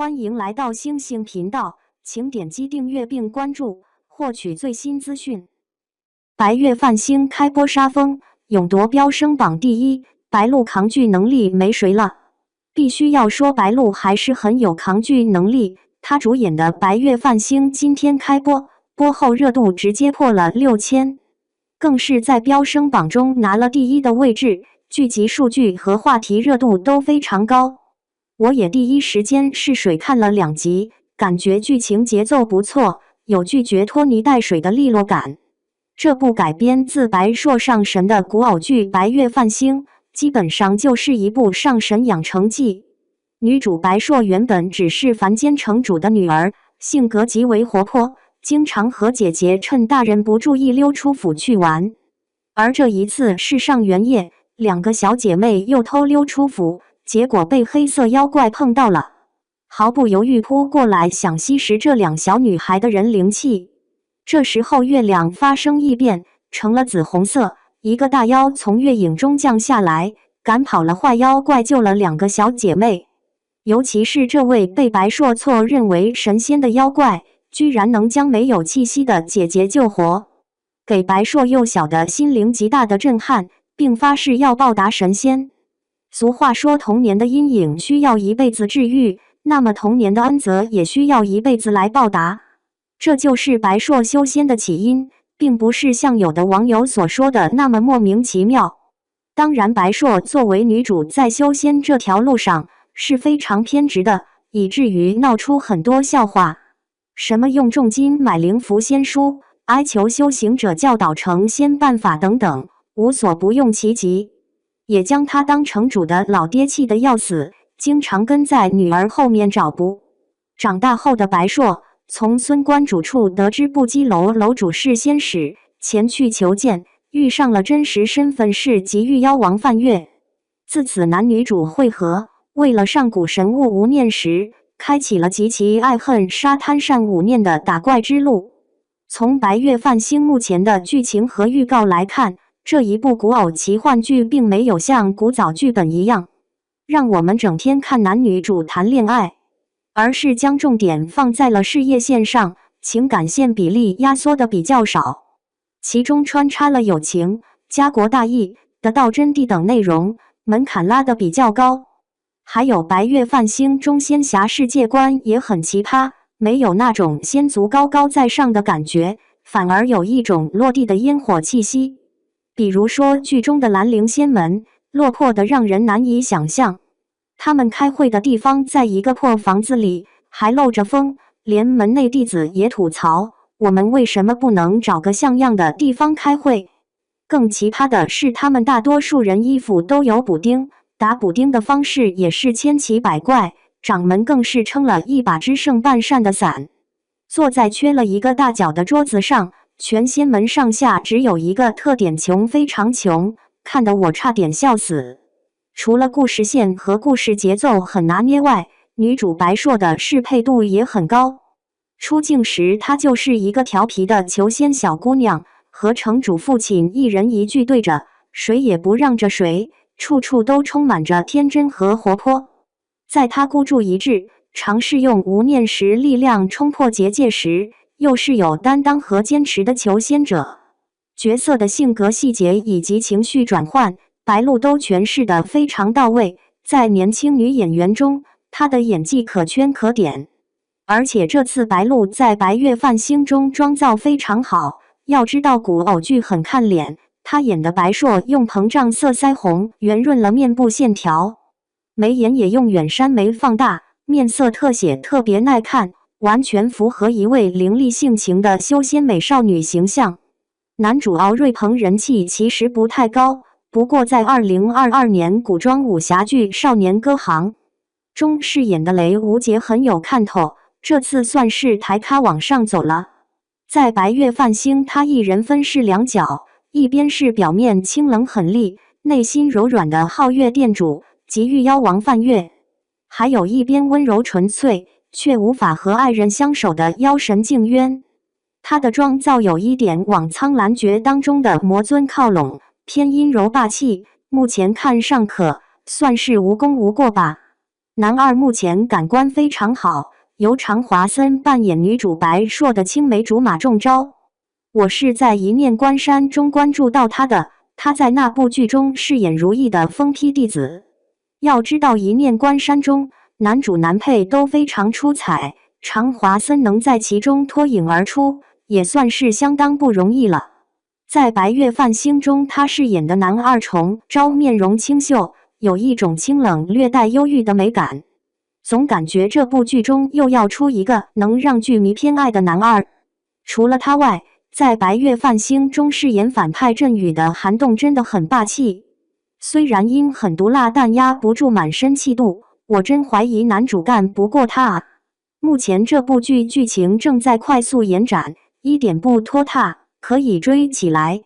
欢迎来到星星频道，请点击订阅并关注，获取最新资讯。白月泛星开播杀疯，勇夺飙升榜第一，白鹿抗拒能力没谁了。必须要说白鹿还是很有抗拒能力，她主演的《白月泛星》今天开播，播后热度直接破了6000，更是在飙升榜中拿了第一的位置，剧集数据和话题热度都非常高。我也第一时间试水看了2集，感觉剧情节奏不错，有拒绝拖泥带水的利落感。这部改编自白硕上神的古偶剧《白月泛星》，基本上就是一部上神养成记。女主白硕原本只是凡间城主的女儿，性格极为活泼，经常和姐姐趁大人不注意溜出府去玩。而这一次是上元夜，2个小姐妹又偷溜出府，结果被黑色妖怪碰到了，毫不犹豫扑过来想吸食这2小女孩的人灵气。这时候月亮发生异变，成了紫红色，一个大妖从月影中降下来，赶跑了坏妖怪，救了2个小姐妹。尤其是这位被白硕错认为神仙的妖怪，居然能将没有气息的姐姐救活，给白硕幼小的心灵极大的震撼，并发誓要报答神仙。俗话说，童年的阴影需要一辈子治愈，那么童年的恩泽也需要一辈子来报答。这就是白硕修仙的起因，并不是像有的网友所说的那么莫名其妙。当然，白硕作为女主在修仙这条路上是非常偏执的，以至于闹出很多笑话，什么用重金买灵符仙书，哀求修行者教导成仙办法等等，无所不用其极。也将他当城主的老爹气得要死，经常跟在女儿后面找补。长大后的白硕从孙关主处得知布基楼楼主是仙使，前去求见，遇上了真实身份是极域妖王范月。自此男女主会合，为了上古神物无念石，开启了极其爱恨沙滩善五念的打怪之路。从白月泛星目前的剧情和预告来看，这一部古偶奇幻剧并没有像古早剧本一样，让我们整天看男女主谈恋爱，而是将重点放在了事业线上，情感线比例压缩的比较少，其中穿插了友情、家国大义、得道真谛等内容，门槛拉得比较高。还有白月泛星中仙侠世界观也很奇葩，没有那种仙族高高在上的感觉，反而有一种落地的烟火气息。比如说剧中的兰陵仙门，落魄的让人难以想象。他们开会的地方在一个破房子里，还漏着风，连门内弟子也吐槽，我们为什么不能找个像样的地方开会？更奇葩的是，他们大多数人衣服都有补丁，打补丁的方式也是千奇百怪，掌门更是撑了一把只剩半扇的伞，坐在缺了一个大角的桌子上。全仙门上下只有一个特点，穷，非常穷，看得我差点笑死。除了故事线和故事节奏很拿捏外，女主白硕的适配度也很高。出镜时她就是一个调皮的求仙小姑娘，和城主父亲一人一句对着，谁也不让着谁，处处都充满着天真和活泼。在她孤注一掷，尝试用无念石力量冲破结界时，又是有担当和坚持的求仙者。角色的性格细节以及情绪转换，白鹿都诠释得非常到位。在年轻女演员中，她的演技可圈可点。而且这次白鹿在白月泛星中妆造非常好，要知道古偶剧很看脸，她演的白硕用膨胀色腮红圆润了面部线条，眉眼也用远山眉放大，面色特写特别耐看，完全符合一位凌厉性情的修仙美少女形象。男主敖瑞鹏人气其实不太高，不过在2022年古装武侠剧《少年歌行》中饰演的雷无杰很有看头，这次算是抬咖往上走了。在白月泛星，他一人分饰2角，一边是表面清冷狠厉，内心柔软的皓月店主极域妖王范月，还有一边温柔纯粹却无法和爱人相守的妖神静渊。他的妆造有一点往苍兰诀当中的魔尊靠拢，偏阴柔霸气，目前看尚可，算是无功无过吧。男二目前感官非常好，由常华森扮演女主白硕的青梅竹马中招。我是在《一念关山》中关注到他的，他在那部剧中饰演如意的疯批弟子。要知道，《一念关山》中男主男配都非常出彩，常华森能在其中脱颖而出，也算是相当不容易了。在《白月泛星》中，他饰演的男二重招面容清秀，有一种清冷略带忧郁的美感，总感觉这部剧中又要出一个能让剧迷偏爱的男二。除了他外，在《白月泛星》中饰演反派振宇的韩栋真的很霸气，虽然因狠毒辣但压不住满身气度，我真怀疑男主干不过他啊。目前这部剧剧情正在快速延展，一点不拖沓，可以追起来。